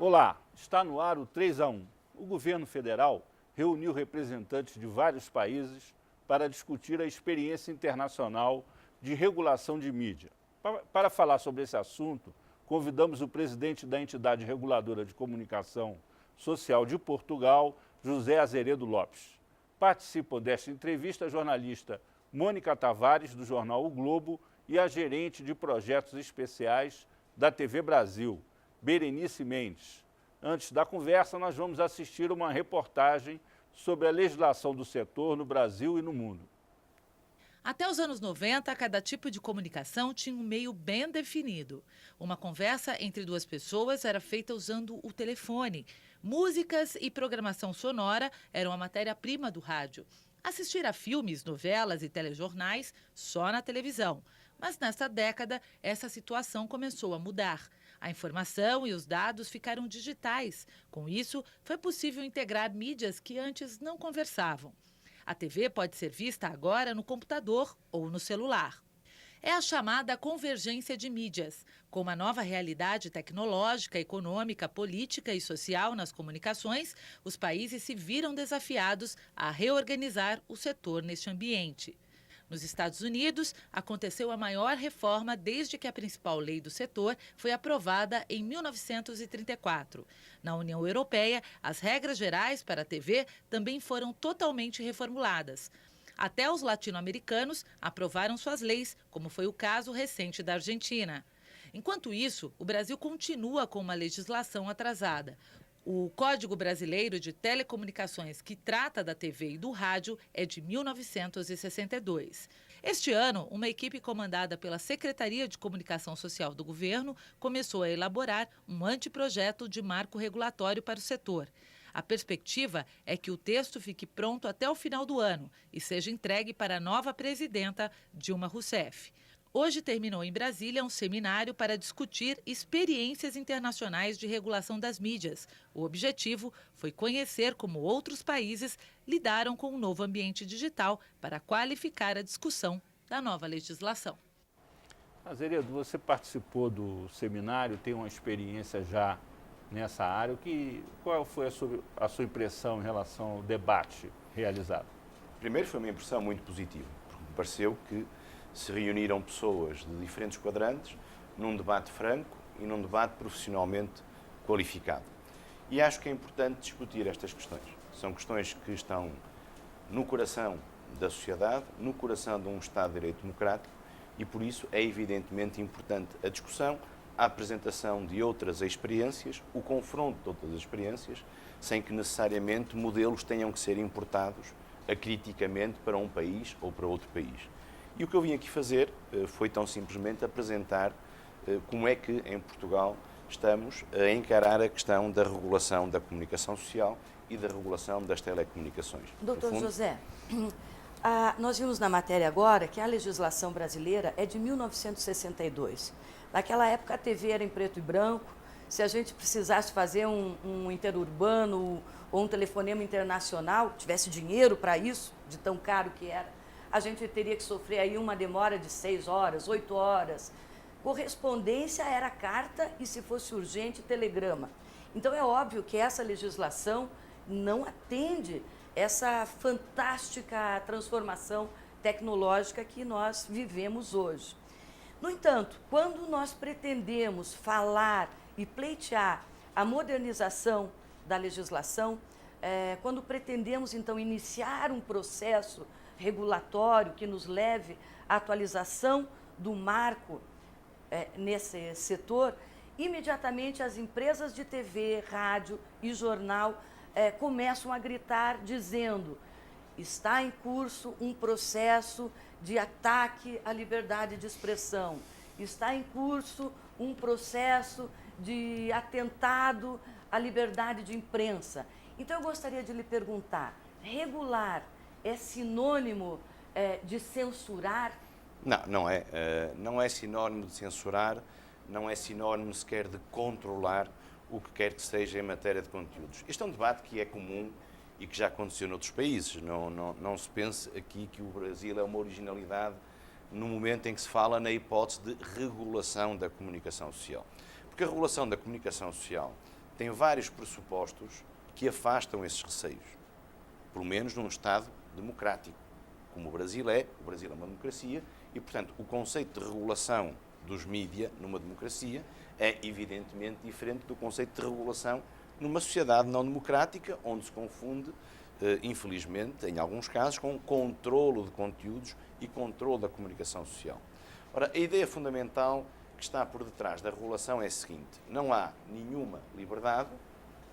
Olá, está no ar o 3-1. O governo federal reuniu representantes de vários países para discutir a experiência internacional de regulação de mídia. Para falar sobre esse assunto, convidamos o presidente da entidade reguladora de comunicação social de Portugal, José Azeredo Lopes. Participam desta entrevista a jornalista Mônica Tavares, do jornal O Globo, e a gerente de projetos especiais da TV Brasil, Berenice Mendes. Antes da conversa, nós vamos assistir uma reportagem sobre a legislação do setor no Brasil e no mundo. Até os anos 90, cada tipo de comunicação tinha um meio bem definido. Uma conversa entre duas pessoas era feita usando o telefone. Músicas e programação sonora eram a matéria-prima do rádio. Assistir a filmes, novelas e telejornais só na televisão. Mas nesta década, essa situação começou a mudar. A informação e os dados ficaram digitais. Com isso, foi possível integrar mídias que antes não conversavam. A TV pode ser vista agora no computador ou no celular. É a chamada convergência de mídias. Com uma nova realidade tecnológica, econômica, política e social nas comunicações, os países se viram desafiados a reorganizar o setor neste ambiente. Nos Estados Unidos, aconteceu a maior reforma desde que a principal lei do setor foi aprovada em 1934. Na União Europeia, as regras gerais para a TV também foram totalmente reformuladas. Até os latino-americanos aprovaram suas leis, como foi o caso recente da Argentina. Enquanto isso, o Brasil continua com uma legislação atrasada. O Código Brasileiro de Telecomunicações, que trata da TV e do rádio, é de 1962. Este ano, uma equipe comandada pela Secretaria de Comunicação Social do Governo começou a elaborar um anteprojeto de marco regulatório para o setor. A perspectiva é que o texto fique pronto até o final do ano e seja entregue para a nova presidenta, Dilma Rousseff. Hoje terminou em Brasília um seminário para discutir experiências internacionais de regulação das mídias. O objetivo foi conhecer como outros países lidaram com o novo ambiente digital para qualificar a discussão da nova legislação. Azeredo, você participou do seminário, tem uma experiência já nessa área. Qual foi a sua impressão em relação ao debate realizado? Primeiro, foi uma impressão muito positiva, porque me pareceu que se reuniram pessoas de diferentes quadrantes num debate franco e num debate profissionalmente qualificado. E acho que é importante discutir estas questões. São questões que estão no coração da sociedade, no coração de um Estado de Direito democrático e, por isso, é evidentemente importante a discussão, a apresentação de outras experiências, o confronto de outras experiências, sem que necessariamente modelos tenham que ser importados acriticamente para um país ou para outro país. E o que eu vim aqui fazer foi tão simplesmente apresentar como é que em Portugal estamos a encarar a questão da regulação da comunicação social e da regulação das telecomunicações. Doutor José, nós vimos na matéria agora que a legislação brasileira é de 1962. Naquela época a TV era em preto e branco. Se a gente precisasse fazer um interurbano ou um telefonema internacional, tivesse dinheiro para isso, de tão caro que era, a gente teria que sofrer aí uma demora de 6 horas, 8 horas. Correspondência era carta e, se fosse urgente, telegrama. Então, é óbvio que essa legislação não atende essa fantástica transformação tecnológica que nós vivemos hoje. No entanto, quando nós pretendemos falar e pleitear a modernização da legislação, quando pretendemos, então, iniciar um processo regulatório que nos leve à atualização do marco nesse setor, imediatamente as empresas de TV, rádio e jornal começam a gritar dizendo: está em curso um processo de ataque à liberdade de expressão, está em curso um processo de atentado à liberdade de imprensa. Então eu gostaria de lhe perguntar, regular é sinônimo de censurar? Não, não é. Não é sinónimo de censurar, não é sinónimo sequer de controlar o que quer que seja em matéria de conteúdos. Este é um debate que é comum e que já aconteceu noutros países. Não se pense aqui que o Brasil é uma originalidade no momento em que se fala na hipótese de regulação da comunicação social. Porque a regulação da comunicação social tem vários pressupostos que afastam esses receios, pelo menos num Estado democrático, como o Brasil é uma democracia, e, portanto, o conceito de regulação dos mídia numa democracia é evidentemente diferente do conceito de regulação numa sociedade não democrática, onde se confunde, infelizmente, em alguns casos, com controlo de conteúdos e controlo da comunicação social. Ora, a ideia fundamental que está por detrás da regulação é a seguinte: não há nenhuma liberdade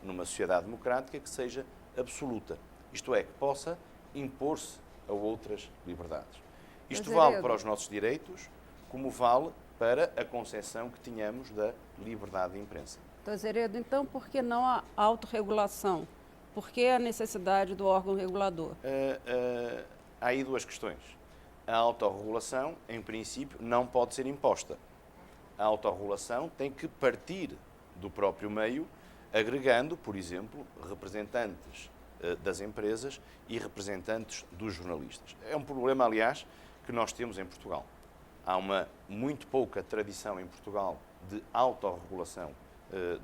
numa sociedade democrática que seja absoluta, isto é, que possa impor-se a outras liberdades. Isto vale para os nossos direitos, como vale para a concepção que tínhamos da liberdade de imprensa. Azeredo, então, por que não a autorregulação? Por que a necessidade do órgão regulador? Há aí duas questões. A autorregulação, em princípio, não pode ser imposta. A autorregulação tem que partir do próprio meio, agregando, por exemplo, representantes das empresas e representantes dos jornalistas. É um problema, aliás, que nós temos em Portugal. Há uma muito pouca tradição em Portugal de autorregulação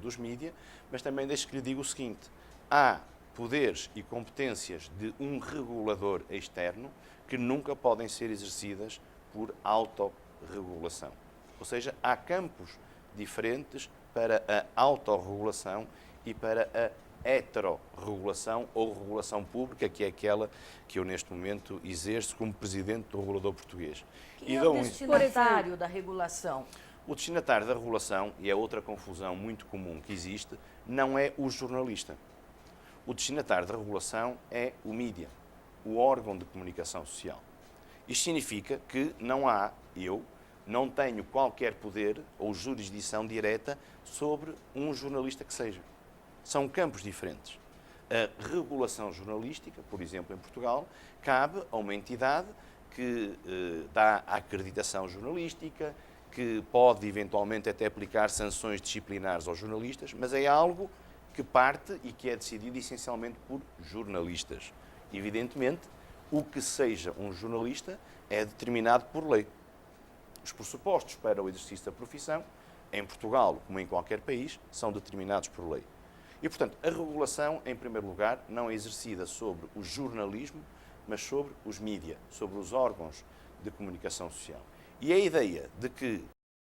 dos mídia, mas também deixo que lhe diga o seguinte: há poderes e competências de um regulador externo que nunca podem ser exercidas por autorregulação. Ou seja, há campos diferentes para a autorregulação e para a heterorregulação ou regulação pública, que é aquela que eu neste momento exerço como presidente do regulador português. Quem é o destinatário da regulação? O destinatário da regulação, e é outra confusão muito comum que existe, não é o jornalista. O destinatário da regulação é o mídia, o órgão de comunicação social. Isto significa que eu não tenho qualquer poder ou jurisdição direta sobre um jornalista que seja. São campos diferentes. A regulação jornalística, por exemplo, em Portugal, cabe a uma entidade que dá a acreditação jornalística, que pode eventualmente até aplicar sanções disciplinares aos jornalistas, mas é algo que parte e que é decidido essencialmente por jornalistas. Evidentemente, o que seja um jornalista é determinado por lei. Os pressupostos para o exercício da profissão, em Portugal, como em qualquer país, são determinados por lei. E, portanto, a regulação, em primeiro lugar, não é exercida sobre o jornalismo, mas sobre os mídia, sobre os órgãos de comunicação social. E a ideia de que